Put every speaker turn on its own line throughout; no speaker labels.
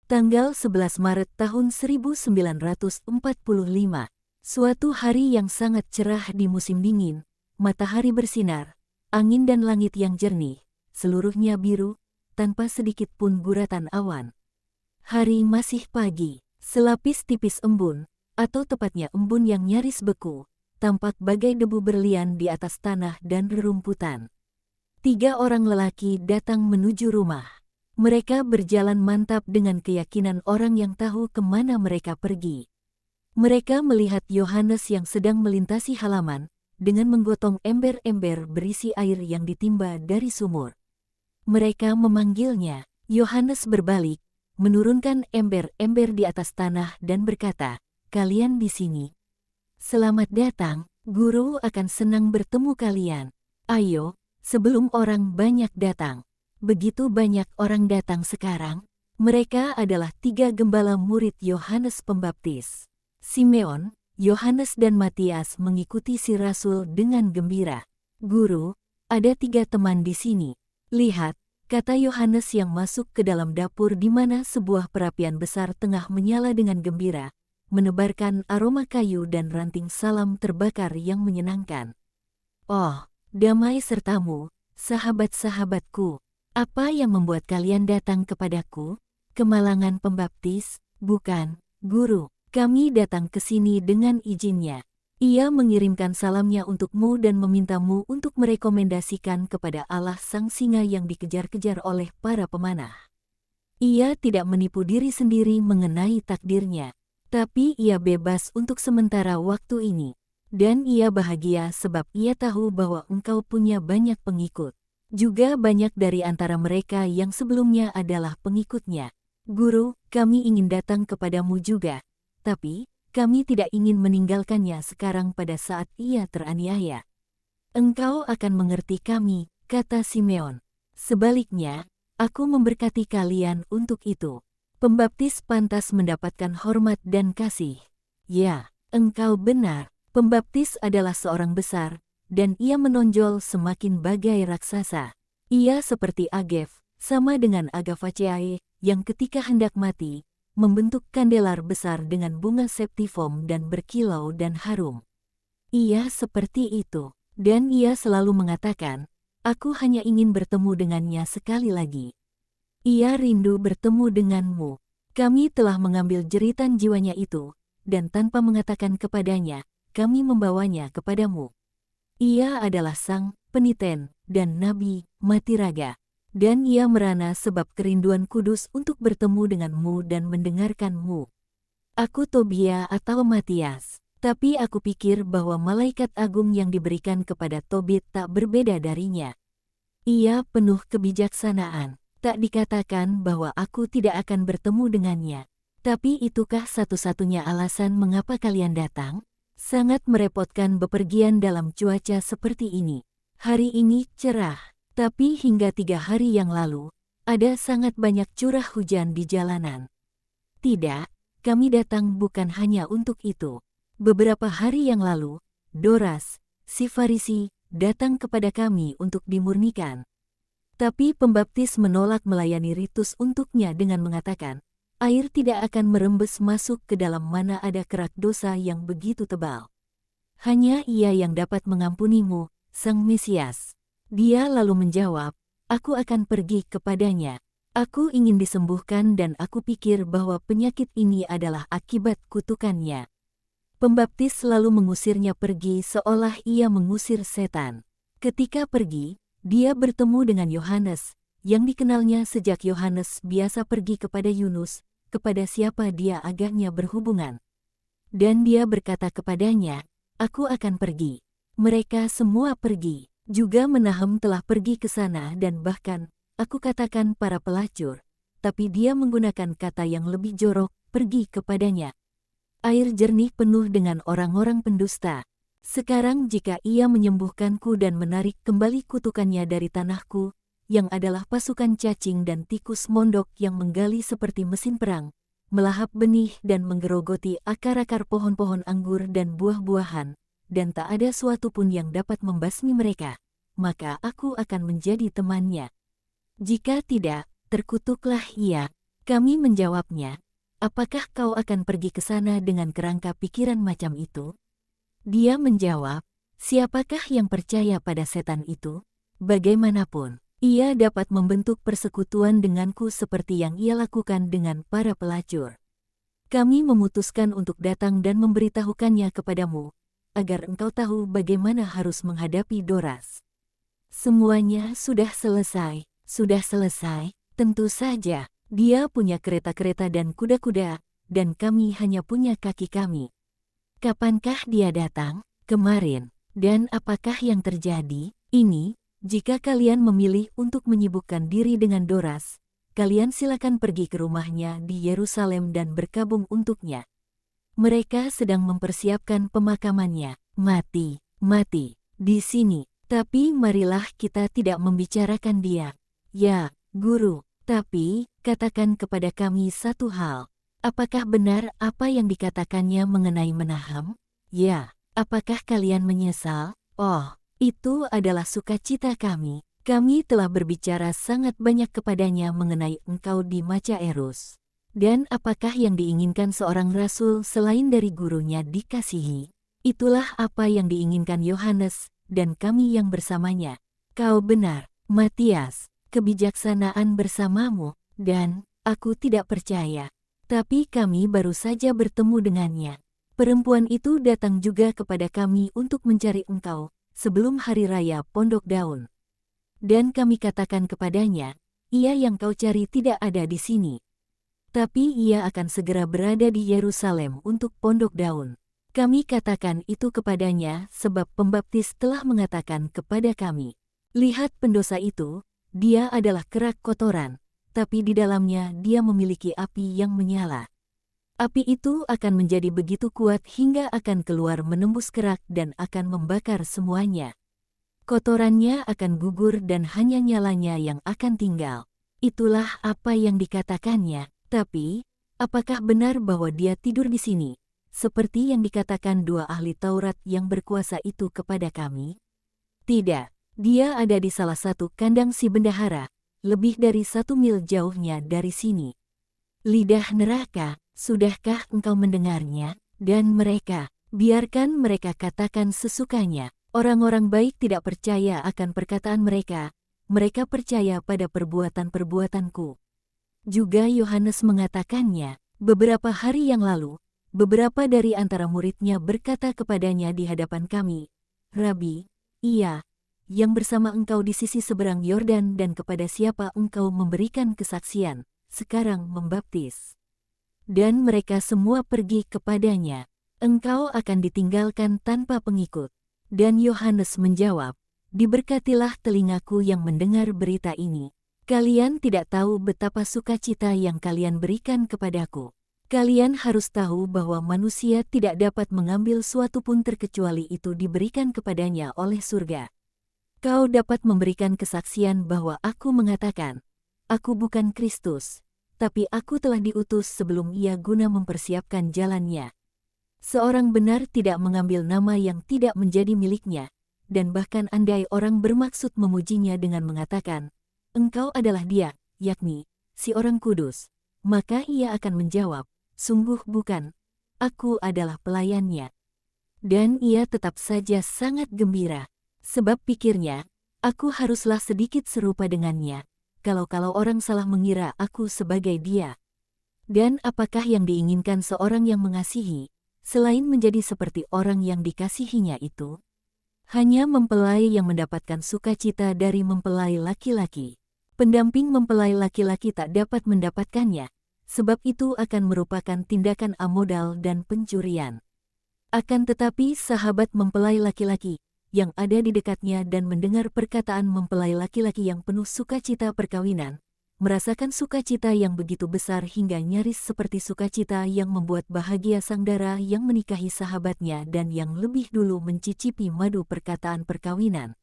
Tanggal 11 Maret tahun 1945, suatu hari yang sangat cerah di musim dingin, matahari bersinar, angin dan langit yang jernih, seluruhnya biru, tanpa sedikit pun guratan awan. Hari masih pagi, selapis tipis embun, atau tepatnya embun yang nyaris beku, tampak bagai debu berlian di atas tanah dan rerumputan. 3 orang lelaki datang menuju rumah. Mereka berjalan mantap dengan keyakinan orang yang tahu kemana mereka pergi. Mereka melihat Yohanes yang sedang melintasi halaman, dengan menggotong ember-ember berisi air yang ditimba dari sumur. Mereka memanggilnya. Yohanes berbalik, menurunkan ember-ember di atas tanah dan berkata, "Kalian di sini. Selamat datang, Guru akan senang bertemu kalian. Ayo, sebelum orang banyak datang." Begitu banyak orang datang sekarang. Mereka adalah 3 gembala murid Yohanes Pembaptis. Simeon, Yohanes dan Matias mengikuti si Rasul dengan gembira. "Guru, ada 3 teman di sini. Lihat," kata Yohanes yang masuk ke dalam dapur di mana sebuah perapian besar tengah menyala dengan gembira, menebarkan aroma kayu dan ranting salam terbakar yang menyenangkan. "Oh, damai sertamu, sahabat-sahabatku. Apa yang membuat kalian datang kepadaku? Kemalangan Pembaptis? Bukan, Guru. Kami datang ke sini dengan izinnya. Ia mengirimkan salamnya untukmu dan memintamu untuk merekomendasikan kepada Allah sang singa yang dikejar-kejar oleh para pemanah. Ia tidak menipu diri sendiri mengenai takdirnya, tapi ia bebas untuk sementara waktu ini. Dan ia bahagia sebab ia tahu bahwa engkau punya banyak pengikut. Juga banyak dari antara mereka yang sebelumnya adalah pengikutnya. Guru, kami ingin datang kepadamu juga, tapi kami tidak ingin meninggalkannya sekarang pada saat ia teraniaya. Engkau akan mengerti kami," kata Simeon. "Sebaliknya, aku memberkati kalian untuk itu. Pembaptis pantas mendapatkan hormat dan kasih." "Ya, engkau benar. Pembaptis adalah seorang besar, dan ia menonjol semakin bagai raksasa. Ia seperti Agef, sama dengan Agafaceae, yang ketika hendak mati, membentuk kandelar besar dengan bunga septifom dan berkilau dan harum. Ia seperti itu, dan ia selalu mengatakan, 'Aku hanya ingin bertemu dengannya sekali lagi. Ia rindu bertemu denganmu.' Kami telah mengambil jeritan jiwanya itu, dan tanpa mengatakan kepadanya, kami membawanya kepadamu. Ia adalah sang peniten dan nabi Matiraga, dan ia merana sebab kerinduan kudus untuk bertemu denganmu dan mendengarkanmu. Aku Tobia atau Matias, tapi aku pikir bahwa malaikat agung yang diberikan kepada Tobit tak berbeda darinya. Ia penuh kebijaksanaan. Tak dikatakan bahwa aku tidak akan bertemu dengannya. Tapi itukah satu-satunya alasan mengapa kalian datang? Sangat merepotkan bepergian dalam cuaca seperti ini. Hari ini cerah, tapi hingga 3 hari yang lalu, ada sangat banyak curah hujan di jalanan. Tidak, kami datang bukan hanya untuk itu. Beberapa hari yang lalu, Doras, si Farisi, datang kepada kami untuk dimurnikan. Tapi Pembaptis menolak melayani ritus untuknya dengan mengatakan, air tidak akan merembes masuk ke dalam mana ada kerak dosa yang begitu tebal. Hanya Ia yang dapat mengampunimu, Sang Mesias. Dia lalu menjawab, aku akan pergi kepadanya. Aku ingin disembuhkan dan aku pikir bahwa penyakit ini adalah akibat kutukannya. Pembaptis lalu mengusirnya pergi seolah ia mengusir setan. Ketika pergi, dia bertemu dengan Yohanes, yang dikenalnya sejak Yohanes biasa pergi kepada Yunus, kepada siapa dia agaknya berhubungan. Dan dia berkata kepadanya, aku akan pergi. Mereka semua pergi. Juga Menahem telah pergi ke sana dan bahkan, aku katakan para pelacur, tapi dia menggunakan kata yang lebih jorok, pergi kepadanya. Air jernih penuh dengan orang-orang pendusta. Sekarang jika ia menyembuhkanku dan menarik kembali kutukannya dari tanahku, yang adalah pasukan cacing dan tikus mondok yang menggali seperti mesin perang, melahap benih dan menggerogoti akar-akar pohon-pohon anggur dan buah-buahan, dan tak ada suatu pun yang dapat membasmi mereka, maka aku akan menjadi temannya. Jika tidak, terkutuklah ia. Kami menjawabnya, apakah kau akan pergi ke sana dengan kerangka pikiran macam itu? Dia menjawab, siapakah yang percaya pada setan itu? Bagaimanapun, ia dapat membentuk persekutuan denganku seperti yang ia lakukan dengan para pelacur. Kami memutuskan untuk datang dan memberitahukannya kepadamu, agar engkau tahu bagaimana harus menghadapi Doras. Semuanya sudah selesai, tentu saja. Dia punya kereta-kereta dan kuda-kuda, dan kami hanya punya kaki kami. Kapankah dia datang? Kemarin. Dan apakah yang terjadi? Ini, jika kalian memilih untuk menyibukkan diri dengan Doras, kalian silakan pergi ke rumahnya di Yerusalem dan berkabung untuknya. Mereka sedang mempersiapkan pemakamannya. Mati di sini. Tapi marilah kita tidak membicarakan dia. Ya, Guru. Tapi, katakan kepada kami satu hal. Apakah benar apa yang dikatakannya mengenai Menahem? Ya, apakah kalian menyesal? Oh, itu adalah sukacita kami. Kami telah berbicara sangat banyak kepadanya mengenai engkau di Macaerus. Dan apakah yang diinginkan seorang rasul selain dari gurunya dikasihi? Itulah apa yang diinginkan Yohanes, dan kami yang bersamanya. Kau benar, Matias. Kebijaksanaan bersamamu, dan aku tidak percaya. Tapi kami baru saja bertemu dengannya. Perempuan itu datang juga kepada kami untuk mencari engkau, sebelum hari raya Pondok Daun. Dan kami katakan kepadanya, ia yang kau cari tidak ada di sini. Tapi ia akan segera berada di Yerusalem untuk Pondok Daun. Kami katakan itu kepadanya sebab pembaptis telah mengatakan kepada kami, lihat pendosa itu, dia adalah kerak kotoran, tapi di dalamnya dia memiliki api yang menyala. Api itu akan menjadi begitu kuat hingga akan keluar menembus kerak dan akan membakar semuanya. Kotorannya akan gugur dan hanya nyalanya yang akan tinggal. Itulah apa yang dikatakannya. Tapi, apakah benar bahwa dia tidur di sini, seperti yang dikatakan dua ahli Taurat yang berkuasa itu kepada kami? Tidak. Dia ada di salah satu kandang si bendahara, lebih dari 1 mil jauhnya dari sini. Lidah neraka, sudahkah engkau mendengarnya? Dan mereka, biarkan mereka katakan sesukanya. Orang-orang baik tidak percaya akan perkataan mereka, mereka percaya pada perbuatan-perbuatanku. Juga Yohanes mengatakannya, beberapa hari yang lalu, beberapa dari antara muridnya berkata kepadanya di hadapan kami, Rabi, iya, yang bersama engkau di sisi seberang Yordan dan kepada siapa engkau memberikan kesaksian, sekarang membaptis. Dan mereka semua pergi kepadanya, engkau akan ditinggalkan tanpa pengikut. Dan Yohanes menjawab, diberkatilah telingaku yang mendengar berita ini. Kalian tidak tahu betapa sukacita yang kalian berikan kepadaku. Kalian harus tahu bahwa manusia tidak dapat mengambil suatu pun terkecuali itu diberikan kepadanya oleh surga. Kau dapat memberikan kesaksian bahwa aku mengatakan, aku bukan Kristus, tapi aku telah diutus sebelum ia guna mempersiapkan jalannya. Seorang benar tidak mengambil nama yang tidak menjadi miliknya, dan bahkan andai orang bermaksud memujinya dengan mengatakan, engkau adalah dia, yakni, si orang kudus, maka ia akan menjawab, sungguh bukan, aku adalah pelayannya. Dan ia tetap saja sangat gembira. Sebab pikirnya, aku haruslah sedikit serupa dengannya, kalau orang salah mengira aku sebagai dia. Dan apakah yang diinginkan seorang yang mengasihi, selain menjadi seperti orang yang dikasihinya itu? Hanya mempelai yang mendapatkan sukacita dari mempelai laki-laki. Pendamping mempelai laki-laki tak dapat mendapatkannya, sebab itu akan merupakan tindakan amodal dan pencurian. Akan tetapi sahabat mempelai laki-laki, yang ada di dekatnya dan mendengar perkataan mempelai laki-laki yang penuh sukacita perkawinan, merasakan sukacita yang begitu besar hingga nyaris seperti sukacita yang membuat bahagia sang dara yang menikahi sahabatnya dan yang lebih dulu mencicipi madu perkataan perkawinan.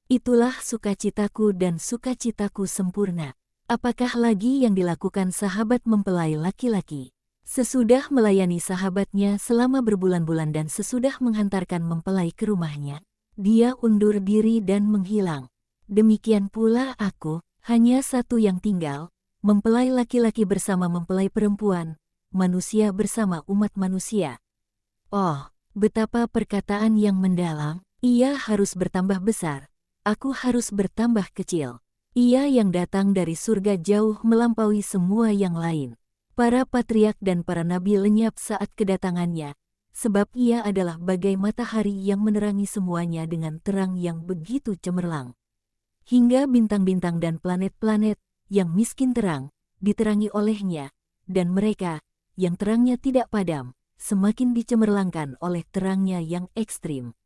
Itulah sukacitaku dan sukacitaku sempurna. Apakah lagi yang dilakukan sahabat mempelai laki-laki? Sesudah melayani sahabatnya selama berbulan-bulan dan sesudah menghantarkan mempelai ke rumahnya, dia undur diri dan menghilang. Demikian pula aku, hanya satu yang tinggal, mempelai laki-laki bersama mempelai perempuan, manusia bersama umat manusia. Oh, betapa perkataan yang mendalam. Ia harus bertambah besar, aku harus bertambah kecil. Ia yang datang dari surga jauh melampaui semua yang lain. Para patriark dan para nabi lenyap saat kedatangannya, sebab ia adalah bagai matahari yang menerangi semuanya dengan terang yang begitu cemerlang. Hingga bintang-bintang dan planet-planet yang miskin terang, diterangi olehnya, dan mereka, yang terangnya tidak padam, semakin dicemerlangkan oleh terangnya yang ekstrim.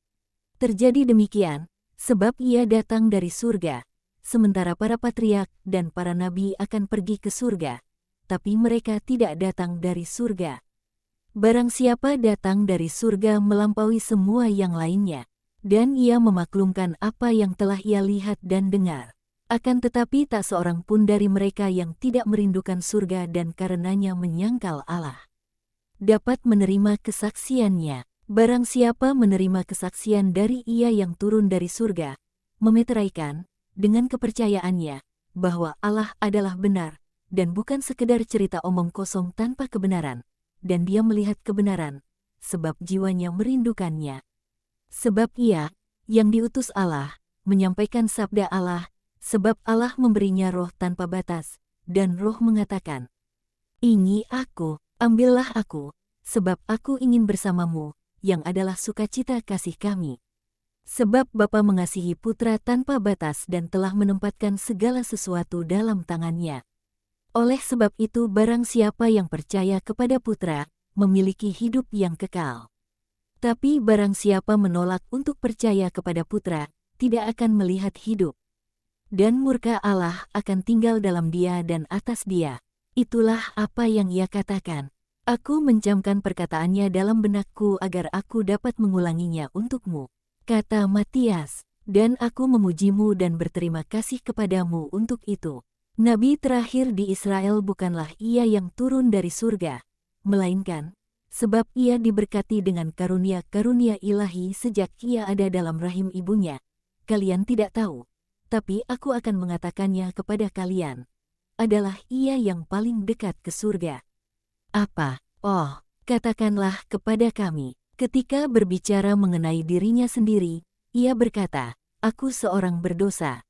Terjadi demikian, sebab ia datang dari surga, sementara para patriark dan para nabi akan pergi ke surga, tapi mereka tidak datang dari surga. Barang siapa datang dari surga melampaui semua yang lainnya, dan ia memaklumkan apa yang telah ia lihat dan dengar. Akan tetapi tak seorang pun dari mereka yang tidak merindukan surga dan karenanya menyangkal Allah dapat menerima kesaksiannya. Barang siapa menerima kesaksian dari Ia yang turun dari surga, memeteraikan, dengan kepercayaannya, bahwa Allah adalah benar, dan bukan sekedar cerita omong kosong tanpa kebenaran, dan dia melihat kebenaran, sebab jiwanya merindukannya. Sebab Ia, yang diutus Allah, menyampaikan sabda Allah, sebab Allah memberinya roh tanpa batas, dan roh mengatakan, "Ini aku, ambillah aku, sebab aku ingin bersamamu, yang adalah sukacita kasih kami." Sebab Bapa mengasihi Putra tanpa batas dan telah menempatkan segala sesuatu dalam tangannya. Oleh sebab itu barang siapa yang percaya kepada Putra, memiliki hidup yang kekal. Tapi barang siapa menolak untuk percaya kepada Putra, tidak akan melihat hidup. Dan murka Allah akan tinggal dalam dia dan atas dia. Itulah apa yang ia katakan. Aku mencamkan perkataannya dalam benakku agar aku dapat mengulanginya untukmu, kata Matias, dan aku memujimu dan berterima kasih kepadamu untuk itu. Nabi terakhir di Israel bukanlah ia yang turun dari surga, melainkan, sebab ia diberkati dengan karunia-karunia ilahi sejak ia ada dalam rahim ibunya. Kalian tidak tahu, tapi aku akan mengatakannya kepada kalian. Adalah ia yang paling dekat ke surga. Apa? Oh, katakanlah kepada kami. Ketika berbicara mengenai dirinya sendiri, ia berkata, "Aku seorang berdosa."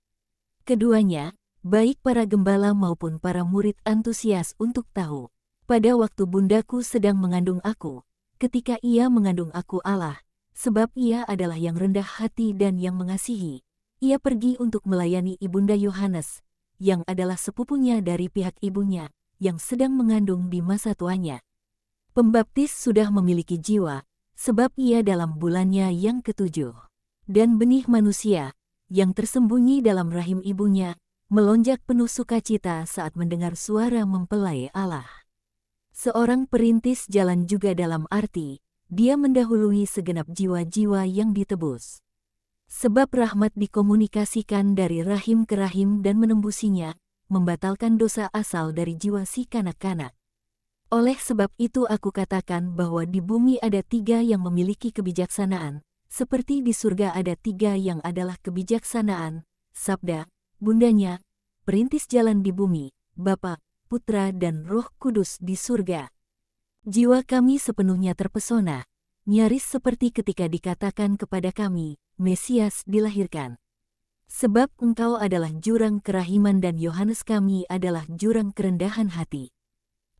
Keduanya, baik para gembala maupun para murid antusias untuk tahu. Pada waktu bundaku sedang mengandung aku, ketika ia mengandung aku Allah, sebab ia adalah yang rendah hati dan yang mengasihi, ia pergi untuk melayani ibunda Yohanes, yang adalah sepupunya dari pihak ibunya, yang sedang mengandung di masa tuanya. Pembaptis sudah memiliki jiwa, sebab ia dalam bulannya yang ketujuh. Dan benih manusia, yang tersembunyi dalam rahim ibunya, melonjak penuh sukacita saat mendengar suara mempelai Allah. Seorang perintis jalan juga dalam arti, dia mendahului segenap jiwa-jiwa yang ditebus. Sebab rahmat dikomunikasikan dari rahim ke rahim dan menembusinya, membatalkan dosa asal dari jiwa si kanak-kanak. Oleh sebab itu aku katakan bahwa di bumi ada 3 yang memiliki kebijaksanaan, seperti di surga ada 3 yang adalah kebijaksanaan, Sabda, Bundanya, Perintis jalan di bumi, Bapa, Putra dan Roh Kudus di surga. Jiwa kami sepenuhnya terpesona, nyaris seperti ketika dikatakan kepada kami, Mesias dilahirkan. Sebab engkau adalah jurang kerahiman dan Yohanes kami adalah jurang kerendahan hati.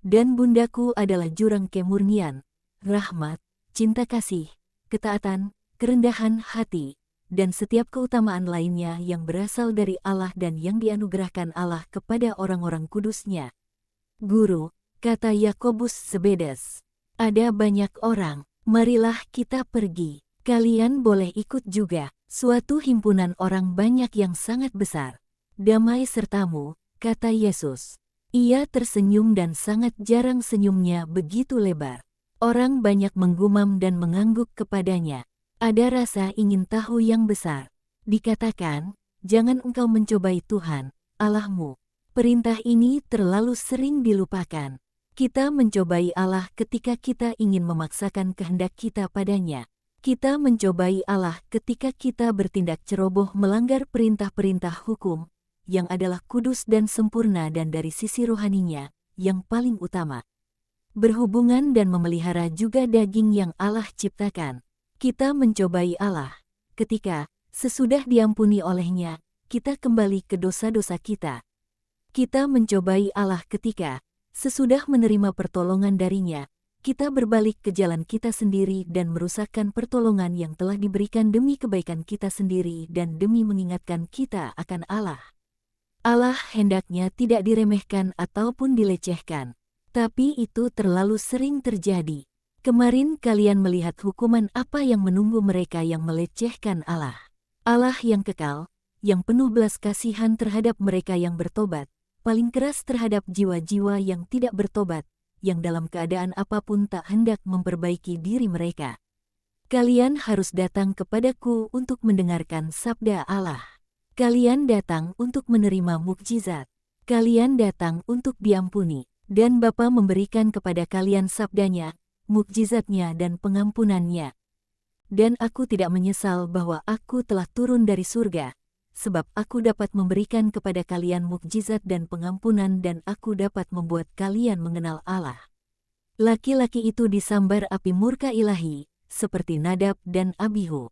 Dan bundaku adalah jurang kemurnian, rahmat, cinta kasih, ketaatan, kerendahan hati, dan setiap keutamaan lainnya yang berasal dari Allah dan yang dianugerahkan Allah kepada orang-orang kudusnya. Guru, kata Yakobus Zebedes, ada banyak orang, marilah kita pergi, kalian boleh ikut juga. Suatu himpunan orang banyak yang sangat besar. Damai sertamu, kata Yesus. Ia tersenyum dan sangat jarang senyumnya begitu lebar. Orang banyak menggumam dan mengangguk kepadanya. Ada rasa ingin tahu yang besar. Dikatakan, jangan engkau mencobai Tuhan, Allahmu. Perintah ini terlalu sering dilupakan. Kita mencobai Allah ketika kita ingin memaksakan kehendak kita padanya. Kita mencobai Allah ketika kita bertindak ceroboh melanggar perintah-perintah hukum, yang adalah kudus dan sempurna dan dari sisi rohaninya, yang paling utama. Berhubungan dan memelihara juga daging yang Allah ciptakan. Kita mencobai Allah ketika, sesudah diampuni olehnya, kita kembali ke dosa-dosa kita. Kita mencobai Allah ketika, sesudah menerima pertolongan darinya, kita berbalik ke jalan kita sendiri dan merusakkan pertolongan yang telah diberikan demi kebaikan kita sendiri dan demi mengingatkan kita akan Allah. Allah hendaknya tidak diremehkan ataupun dilecehkan. Tapi itu terlalu sering terjadi. Kemarin kalian melihat hukuman apa yang menunggu mereka yang melecehkan Allah. Allah yang kekal, yang penuh belas kasihan terhadap mereka yang bertobat, paling keras terhadap jiwa-jiwa yang tidak bertobat, yang dalam keadaan apapun tak hendak memperbaiki diri mereka. Kalian harus datang kepadaku untuk mendengarkan sabda Allah. Kalian datang untuk menerima mukjizat. Kalian datang untuk diampuni. Dan Bapa memberikan kepada kalian sabdanya, mukjizatnya dan pengampunannya. Dan aku tidak menyesal bahwa aku telah turun dari surga, sebab aku dapat memberikan kepada kalian mukjizat dan pengampunan dan aku dapat membuat kalian mengenal Allah. Laki-laki itu disambar api murka ilahi, seperti Nadab dan Abihu.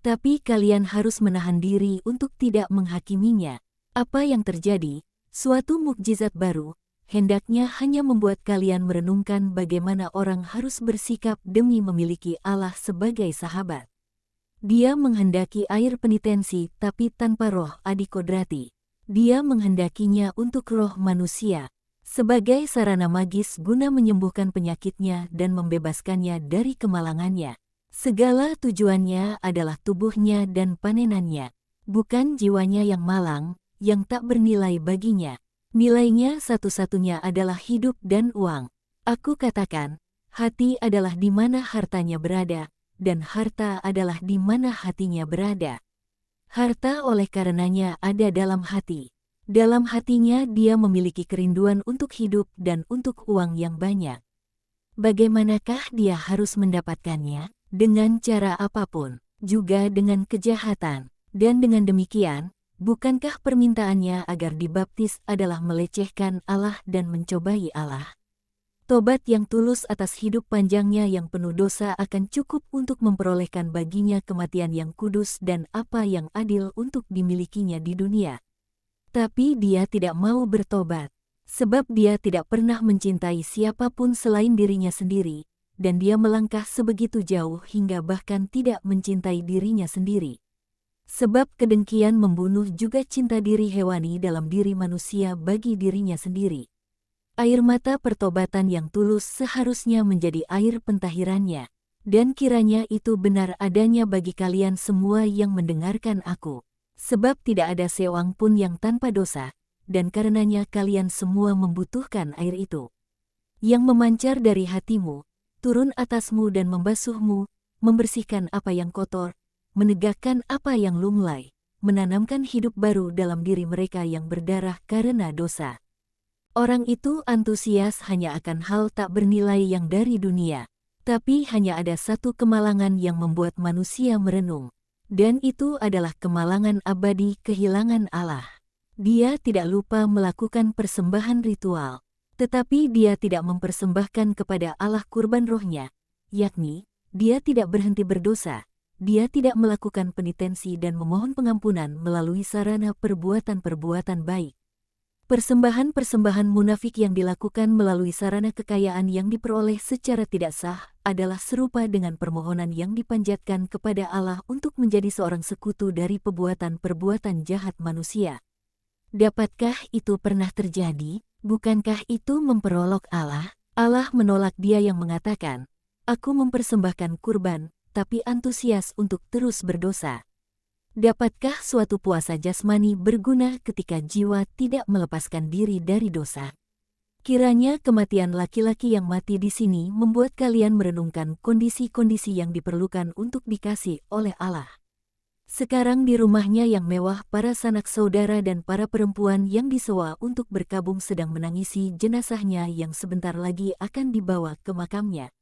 Tapi kalian harus menahan diri untuk tidak menghakiminya. Apa yang terjadi? Suatu mukjizat baru, hendaknya hanya membuat kalian merenungkan bagaimana orang harus bersikap demi memiliki Allah sebagai sahabat. Dia menghendaki air penitensi tapi tanpa roh adikodrati. Dia menghendakinya untuk roh manusia, sebagai sarana magis guna menyembuhkan penyakitnya dan membebaskannya dari kemalangannya. Segala tujuannya adalah tubuhnya dan panenannya, bukan jiwanya yang malang, yang tak bernilai baginya. Nilainya satu-satunya adalah hidup dan uang. Aku katakan, hati adalah di mana hartanya berada, dan harta adalah di mana hatinya berada. Harta oleh karenanya ada dalam hati. Dalam hatinya dia memiliki kerinduan untuk hidup dan untuk uang yang banyak. Bagaimanakah dia harus mendapatkannya? Dengan cara apapun, juga dengan kejahatan. Dan dengan demikian, bukankah permintaannya agar dibaptis adalah melecehkan Allah dan mencobai Allah? Tobat yang tulus atas hidup panjangnya yang penuh dosa akan cukup untuk memperolehkan baginya kematian yang kudus dan apa yang adil untuk dimilikinya di dunia. Tapi dia tidak mau bertobat, sebab dia tidak pernah mencintai siapapun selain dirinya sendiri, dan dia melangkah sebegitu jauh hingga bahkan tidak mencintai dirinya sendiri. Sebab kedengkian membunuh juga cinta diri hewani dalam diri manusia bagi dirinya sendiri. Air mata pertobatan yang tulus seharusnya menjadi air pentahirannya, dan kiranya itu benar adanya bagi kalian semua yang mendengarkan aku. Sebab tidak ada seorang pun yang tanpa dosa, dan karenanya kalian semua membutuhkan air itu. Yang memancar dari hatimu, turun atasmu dan membasuhmu, membersihkan apa yang kotor, menegakkan apa yang lunglai, menanamkan hidup baru dalam diri mereka yang berdarah karena dosa. Orang itu antusias hanya akan hal tak bernilai yang dari dunia, tapi hanya ada satu kemalangan yang membuat manusia merenung, dan itu adalah kemalangan abadi kehilangan Allah. Dia tidak lupa melakukan persembahan ritual, tetapi dia tidak mempersembahkan kepada Allah kurban rohnya, yakni, dia tidak berhenti berdosa. Dia tidak melakukan penitensi dan memohon pengampunan melalui sarana perbuatan-perbuatan baik. Persembahan-persembahan munafik yang dilakukan melalui sarana kekayaan yang diperoleh secara tidak sah adalah serupa dengan permohonan yang dipanjatkan kepada Allah untuk menjadi seorang sekutu dari perbuatan-perbuatan jahat manusia. Dapatkah itu pernah terjadi? Bukankah itu memperolok Allah? Allah menolak dia yang mengatakan, "Aku mempersembahkan kurban," tapi antusias untuk terus berdosa. Dapatkah suatu puasa jasmani berguna ketika jiwa tidak melepaskan diri dari dosa? Kiranya kematian laki-laki yang mati di sini membuat kalian merenungkan kondisi-kondisi yang diperlukan untuk dikasih oleh Allah. Sekarang di rumahnya yang mewah para sanak saudara dan para perempuan yang disewa untuk berkabung sedang menangisi jenazahnya yang sebentar lagi akan dibawa ke makamnya.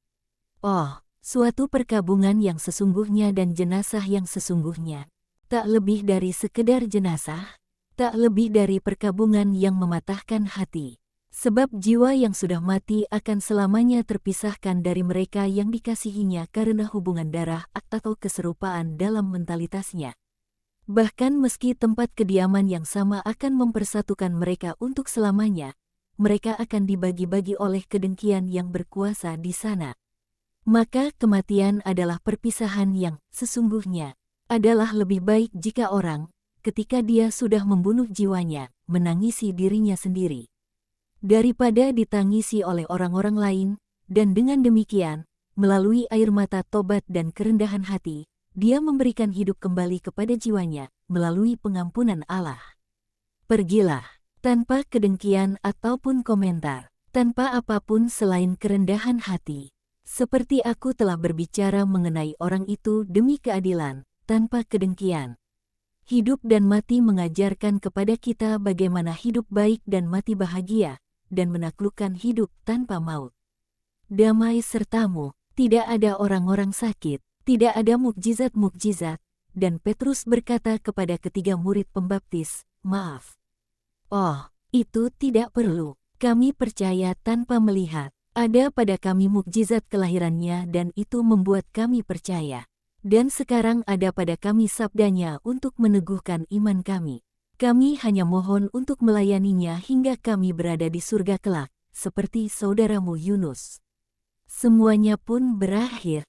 Oh, suatu perkabungan yang sesungguhnya dan jenazah yang sesungguhnya. Tak lebih dari sekedar jenazah. tak lebih dari perkabungan yang mematahkan hati. Sebab jiwa yang sudah mati akan selamanya terpisahkan dari mereka yang dikasihinya karena hubungan darah atau keserupaan dalam mentalitasnya. Bahkan meski tempat kediaman yang sama akan mempersatukan mereka untuk selamanya, mereka akan dibagi-bagi oleh kedengkian yang berkuasa di sana. Maka kematian adalah perpisahan yang sesungguhnya adalah lebih baik jika orang, ketika dia sudah membunuh jiwanya, menangisi dirinya sendiri, daripada ditangisi oleh orang-orang lain, dan dengan demikian, melalui air mata tobat dan kerendahan hati, dia memberikan hidup kembali kepada jiwanya, melalui pengampunan Allah. Pergilah, tanpa kedengkian ataupun komentar, tanpa apapun selain kerendahan hati. Seperti aku telah berbicara mengenai orang itu demi keadilan, tanpa kedengkian. Hidup dan mati mengajarkan kepada kita bagaimana hidup baik dan mati bahagia, dan menaklukkan hidup tanpa maut. Damai sertamu, tidak ada orang-orang sakit, tidak ada mukjizat-mukjizat, dan Petrus berkata kepada ketiga murid pembaptis, maaf. Oh, itu tidak perlu, kami percaya tanpa melihat. Ada pada kami mukjizat kelahirannya dan itu membuat kami percaya. Dan sekarang ada pada kami sabdanya untuk meneguhkan iman kami. Kami hanya mohon untuk melayaninya hingga kami berada di surga kelak, seperti saudaramu Yunus. Semuanya pun berakhir.